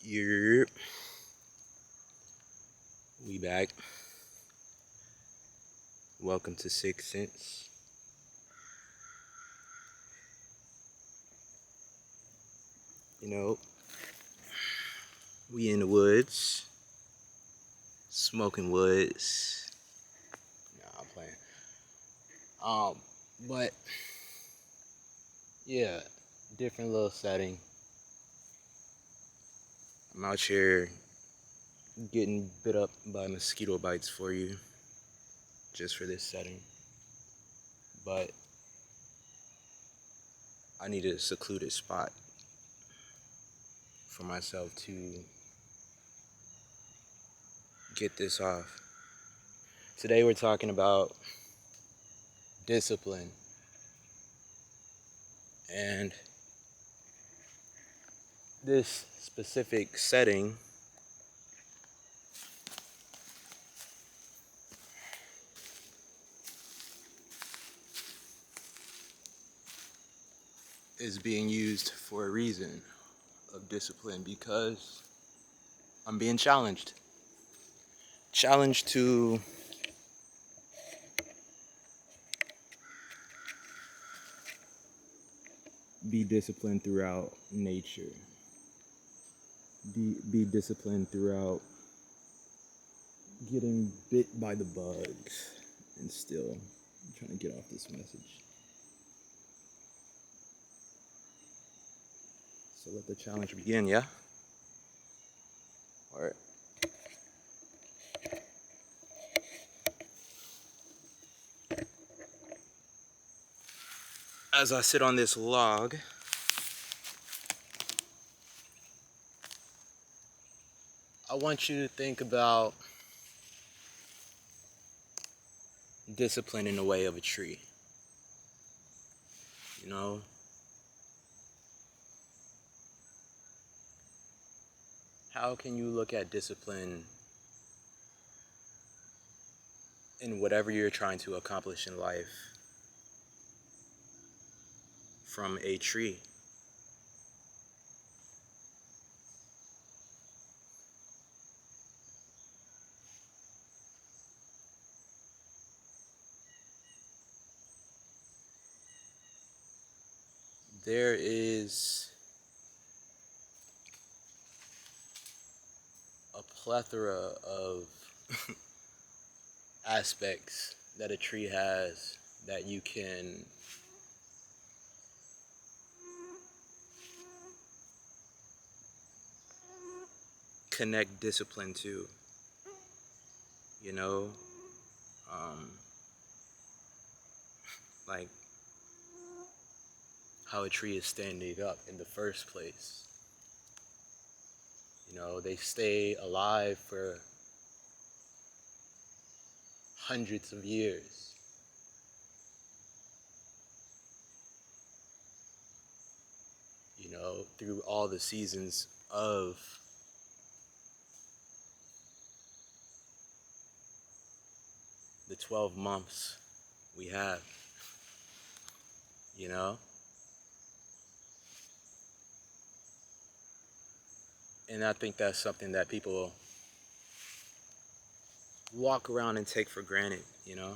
Yep, we back. Welcome to Sixth Sense. You know, we in the woods, smoking woods. Nah, I'm playing. But yeah, different little setting. I'm out here getting bit up by mosquito bites for you, just for this setting. But I need a secluded spot for myself to get this off. Today we're talking about discipline. And this specific setting is being used for a reason of discipline because I'm being challenged. Challenged to be disciplined throughout nature. Be disciplined throughout getting bit by the bugs. And still, I'm trying to get off this message. So let the challenge begin, yeah? All right. As I sit on this log, I want you to think about discipline in the way of a tree. You know, how can you look at discipline in whatever you're trying to accomplish in life from a tree? There is a plethora of aspects that a tree has that you can connect discipline to, you know, um, like how a tree is standing up in the first place. You know, they stay alive for hundreds of years. You know, through all the seasons of the 12 months we have, you know? And I think that's something that people walk around and take for granted, you know?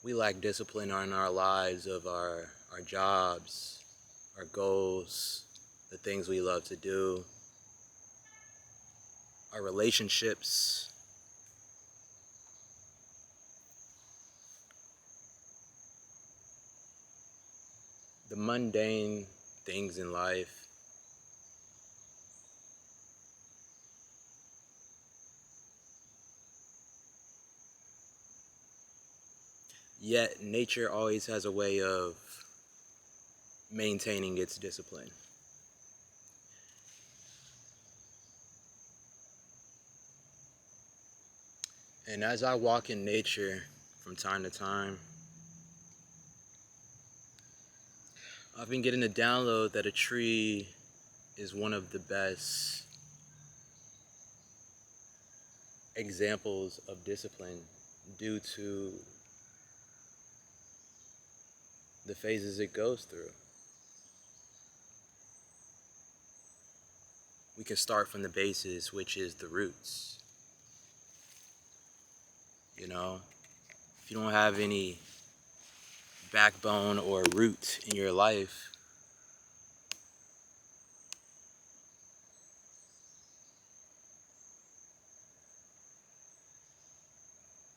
We lack discipline in our lives of our jobs, our goals, the things we love to do, our relationships. The mundane things in life. Yet nature always has a way of maintaining its discipline. And as I walk in nature from time to time, I've been getting a download that a tree is one of the best examples of discipline due to the phases it goes through. We can start from the basis, which is the roots. You know, if you don't have any backbone or root in your life,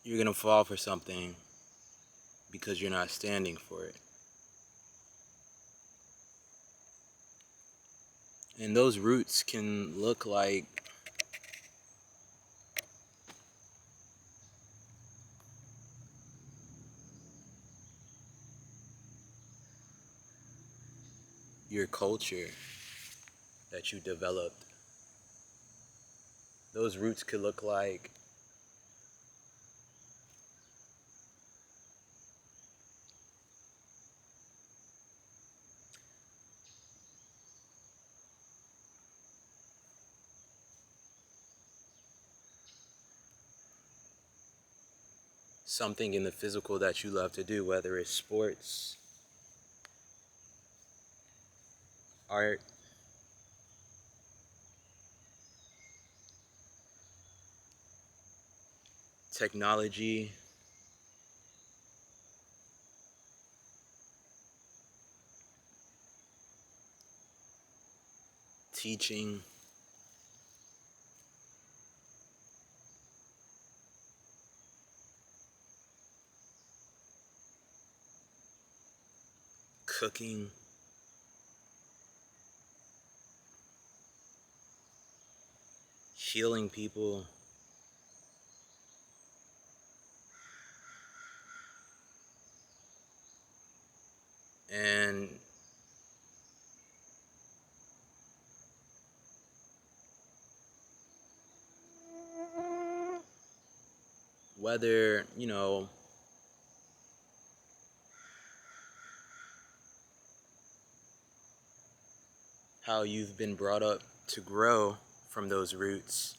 you're gonna fall for something because you're not standing for it. And those roots can look like your culture that you developed. Those roots could look like something in the physical that you love to do, whether it's sports, art, technology, teaching, cooking, healing people, and whether, how you've been brought up to grow from those roots,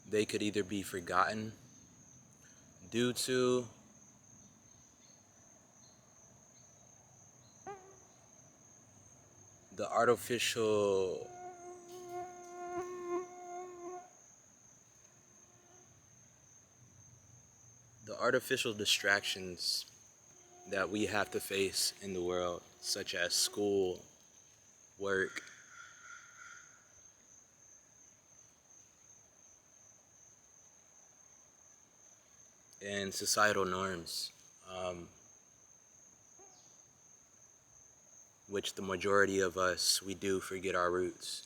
they could either be forgotten due to the artificial distractions that we have to face in the world, such as school, work, and societal norms, which the majority of us, we do forget our roots.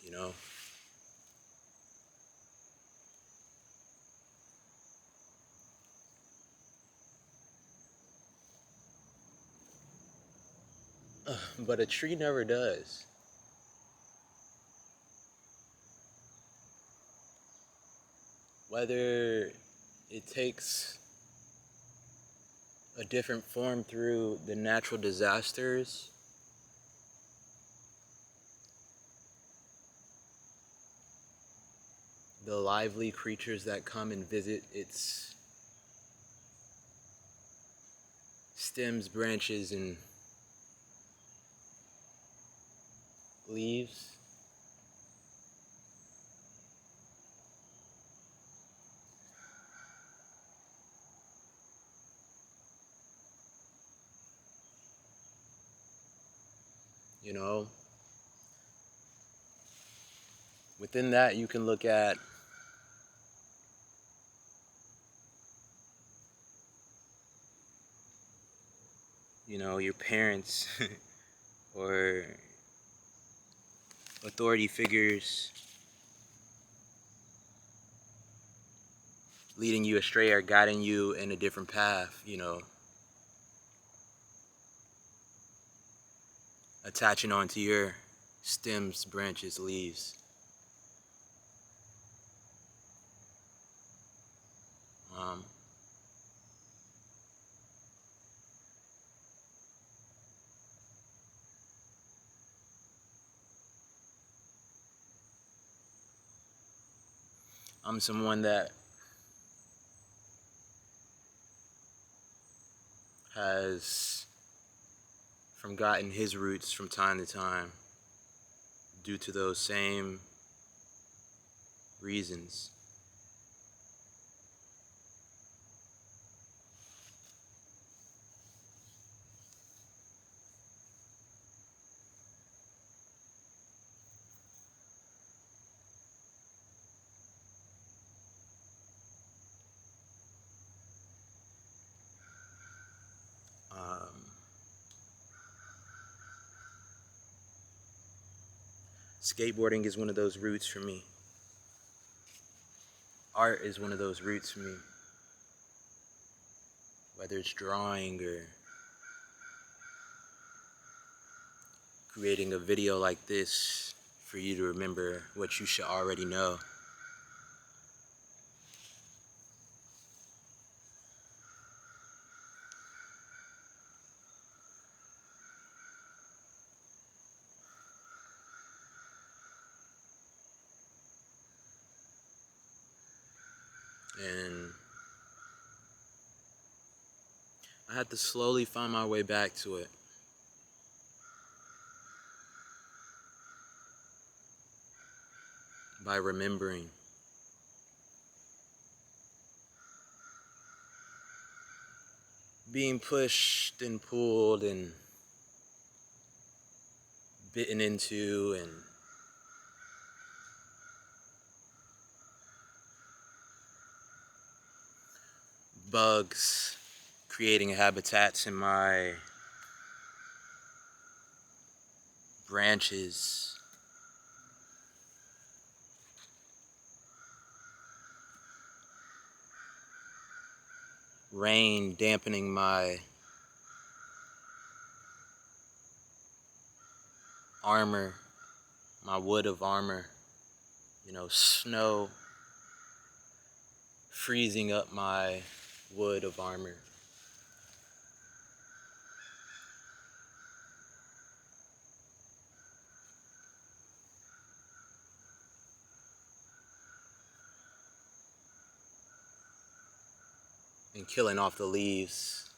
But a tree never does. Whether it takes a different form through the natural disasters, the lively creatures that come and visit its stems, branches, and leaves. You know, within that, you can look at your parents or authority figures leading you astray or guiding you in a different path, attaching onto your stems, branches, leaves. Um, I'm someone that has forgotten his roots from time to time due to those same reasons. Skateboarding is one of those roots for me. Art is one of those roots for me. Whether it's drawing or creating a video like this for you to remember what you should already know. And I had to slowly find my way back to it. By remembering. Being pushed and pulled and bitten into and bugs creating habitats in my branches. Rain dampening my armor, my wood of armor. You know, snow freezing up my wood of armor. And killing off the leaves.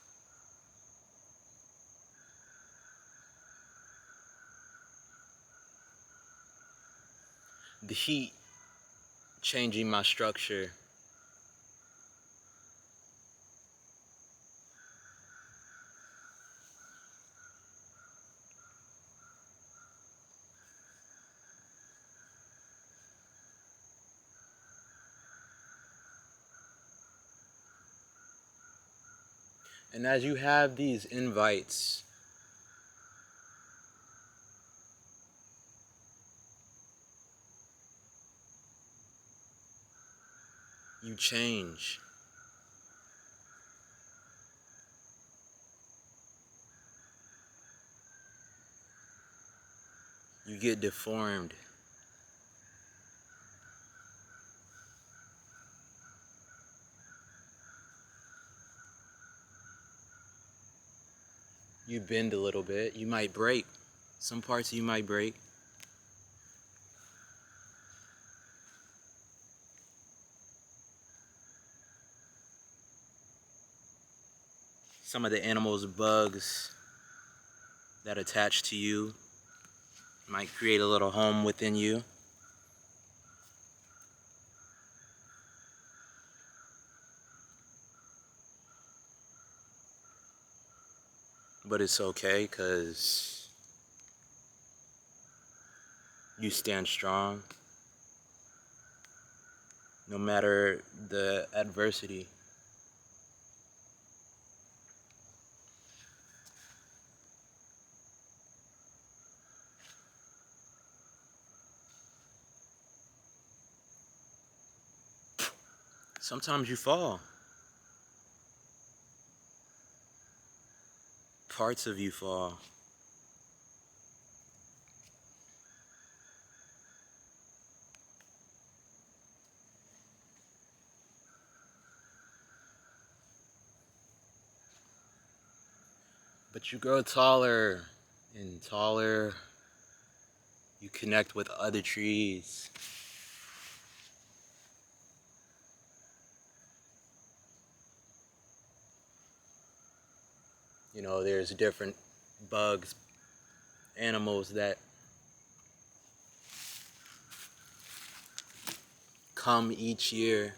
The heat changing my structure. And as you have these invites, you change. You get deformed. You bend a little bit. You might break. Some parts you might break. Some of the animals, bugs that attach to you might create a little home within you. But it's okay, because you stand strong no matter the adversity. Sometimes you fall. Parts of you fall. But you grow taller and taller. You connect with other trees. There's different bugs, animals that come each year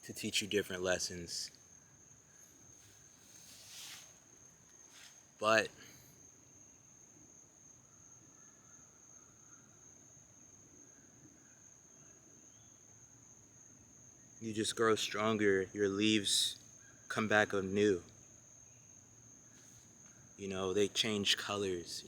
to teach you different lessons. But you just grow stronger. Your leaves come back anew. They change colors.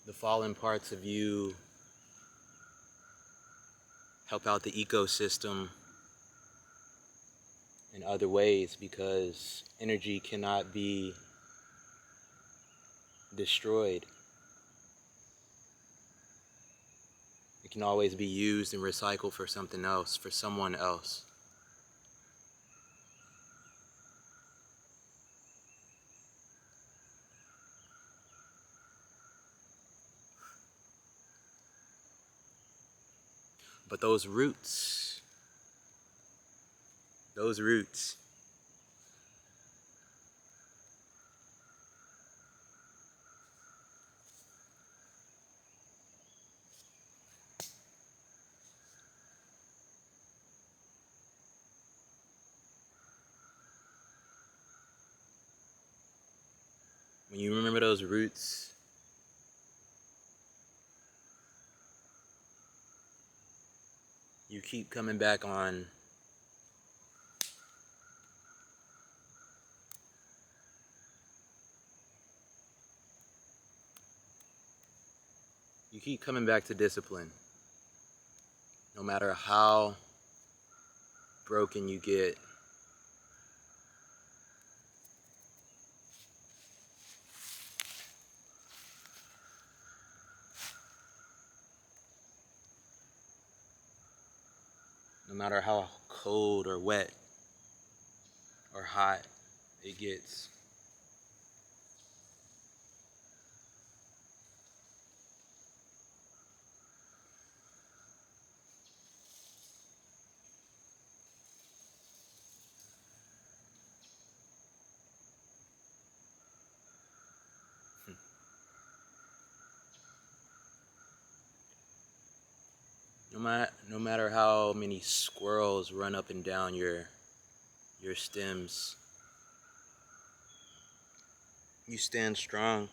The fallen parts of you help out the ecosystem in other ways because energy cannot be destroyed. It can always be used and recycled for something else, for someone else. But those roots, when you remember those roots, you keep coming back on you keep coming back to discipline. No matter how broken you get, no matter how cold or wet or hot it gets. No matter how many squirrels run up and down your stems, you stand strong.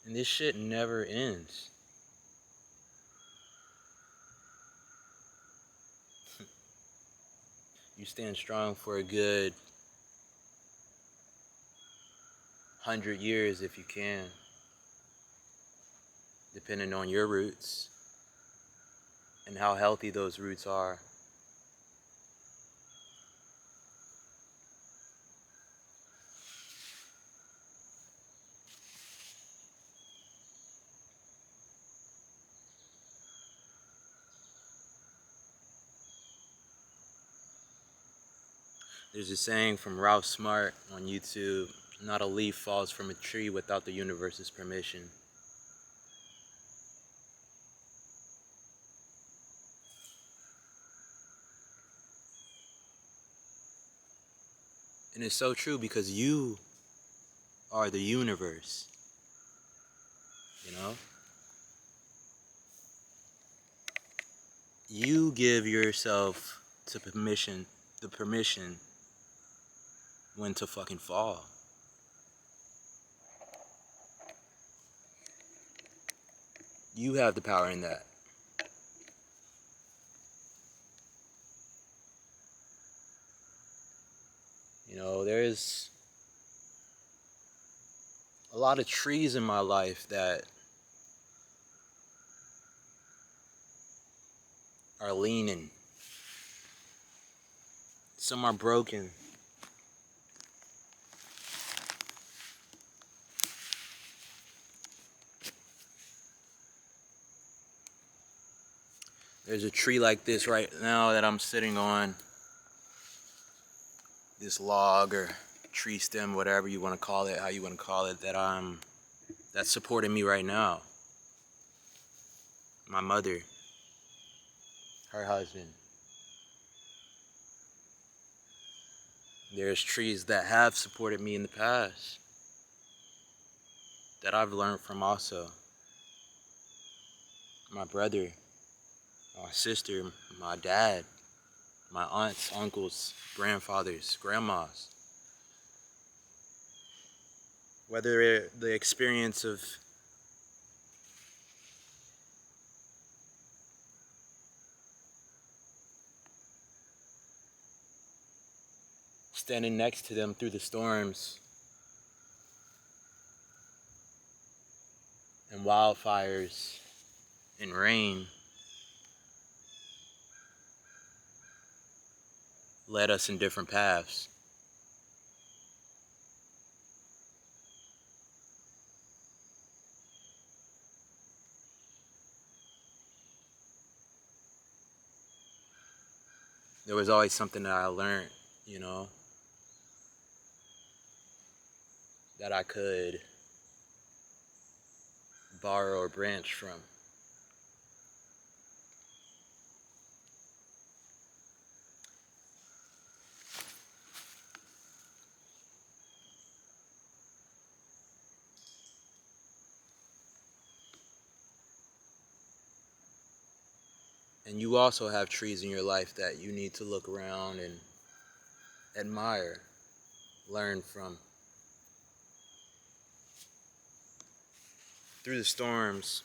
And this shit never ends. You stand strong for a good 100 years if you can, depending on your roots and how healthy those roots are. There's a saying from Ralph Smart on YouTube, not a leaf falls from a tree without the universe's permission. And it's so true because you are the universe, you know? You give yourself the permission when to fucking fall. You have the power in that. There's a lot of trees in my life that are leaning. Some are broken. There's a tree like this right now that I'm sitting on. This log or tree stem, whatever you want to call it, how you want to call it, that's supporting me right now. My mother, her husband. There's trees that have supported me in the past that I've learned from also. My brother, my sister, my dad, my aunts, uncles, grandfathers, grandmas. Whether the experience of standing next to them through the storms and wildfires and rain led us in different paths. There was always something that I learned, that I could borrow or branch from. And you also have trees in your life that you need to look around and admire, learn from. Through the storms,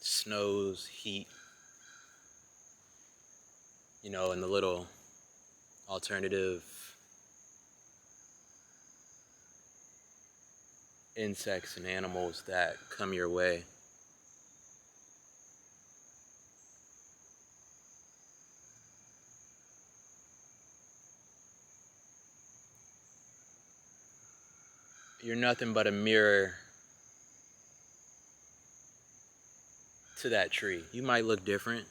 snows, heat, and the little alternative insects and animals that come your way. You're nothing but a mirror to that tree. You might look different.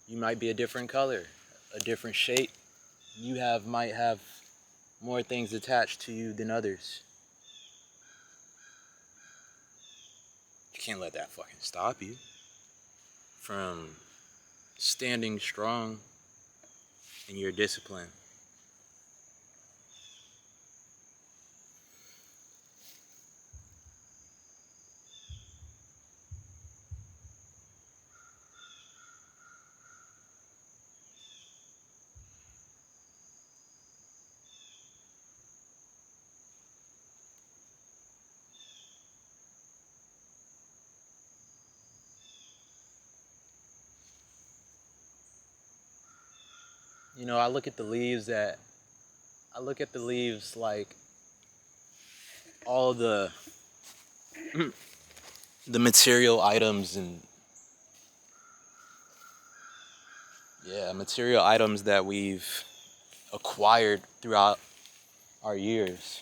You might be a different color, a different shape. You might have more things attached to you than others. You can't let that fucking stop you from standing strong in your discipline. I look at the leaves like all the material items and material items that we've acquired throughout our years.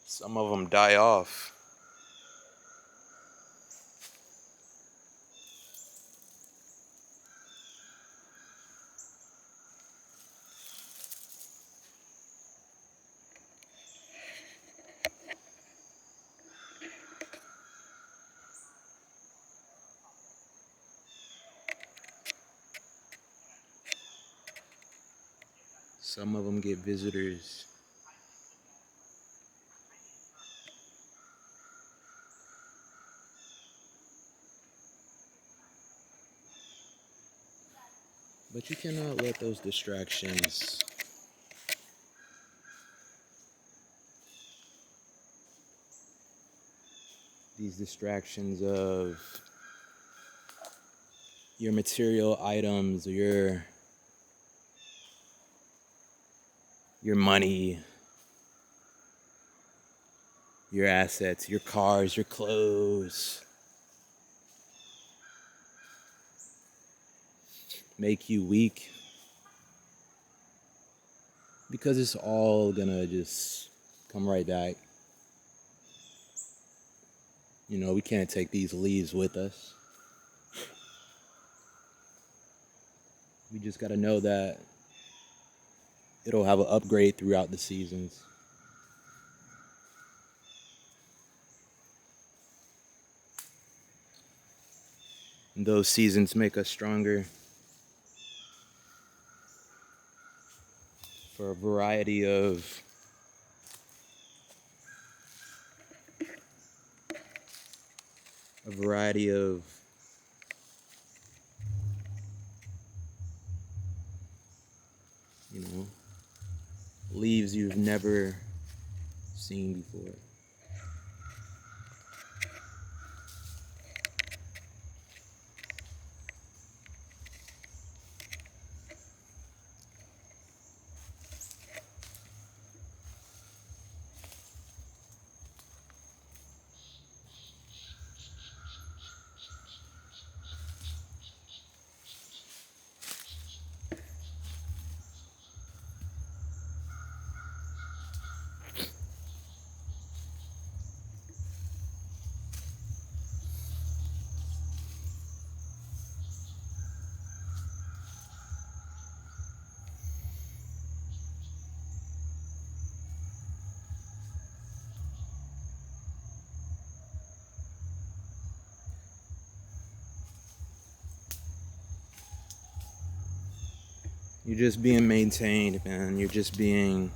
Some of them die off. Some of them get visitors. But you cannot let those distractions of your material items, or your money, your assets, your cars, your clothes, make you weak, because it's all gonna just come right back. You know, we can't take these leaves with us. We just gotta know that it'll have an upgrade throughout the seasons. And those seasons make us stronger for a variety of you know, leaves you've never seen before. You're just being maintained, man. You're just being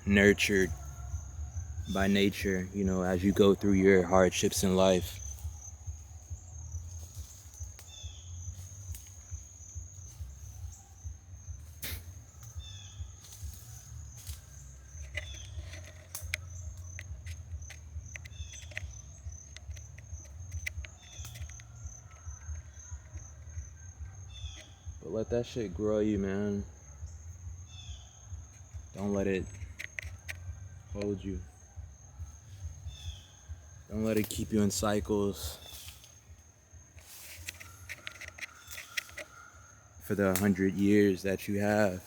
nurtured by nature, you know, as you go through your hardships in life. But let that shit grow you, man. Don't let it hold you. Don't let it keep you in cycles for the 100 years that you have.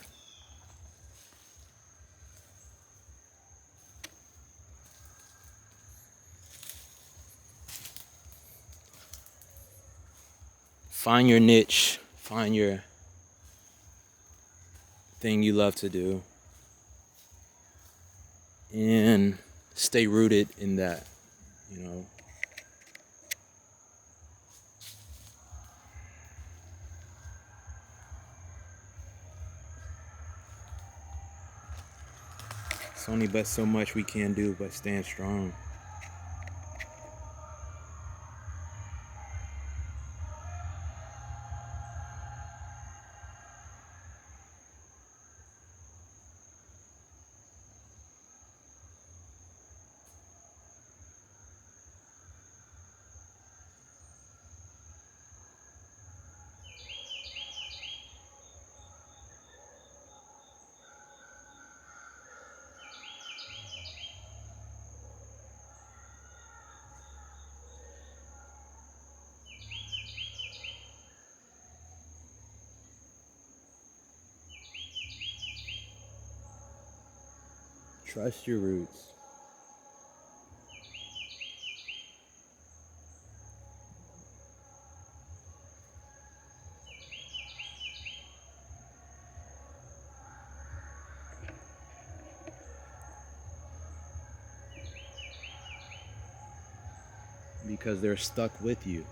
Find your niche. Find your thing you love to do. And stay rooted in that, you know. It's only but so much we can do but stand strong. Trust your roots. Because they're stuck with you.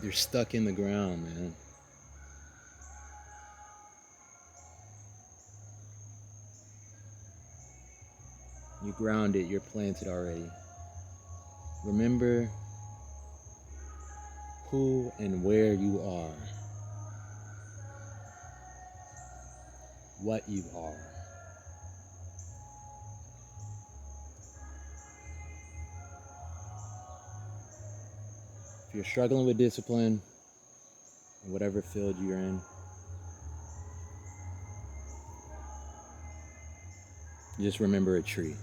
They're stuck in the ground, man. You're grounded, you're planted already. Remember who and where you are. What you are. If you're struggling with discipline, in whatever field you're in, Just remember a tree.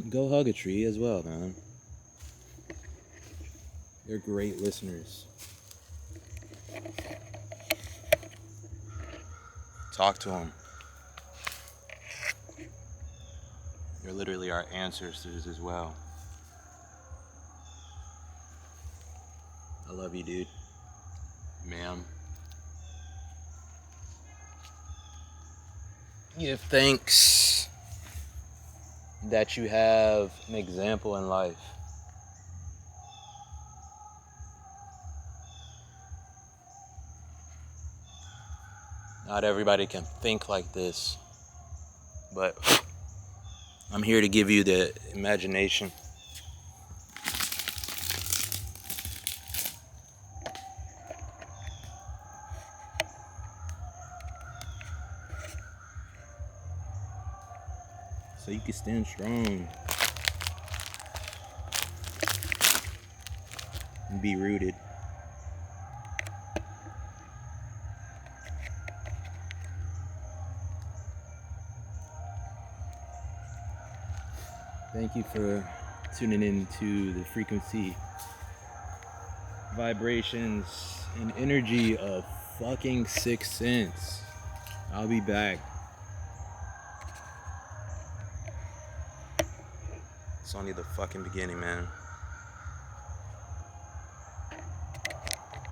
Go hug a tree as well, man. They're great listeners. Talk to them. They're literally our ancestors as well. I love you, dude. Ma'am. Give thanks that you have an example in life. Not everybody can think like this, but I'm here to give you the imagination. So you can stand strong and be rooted. Thank you for tuning in to the frequency, vibrations, and energy of fucking 6th Sense. I'll be back. It's only the fucking beginning, man.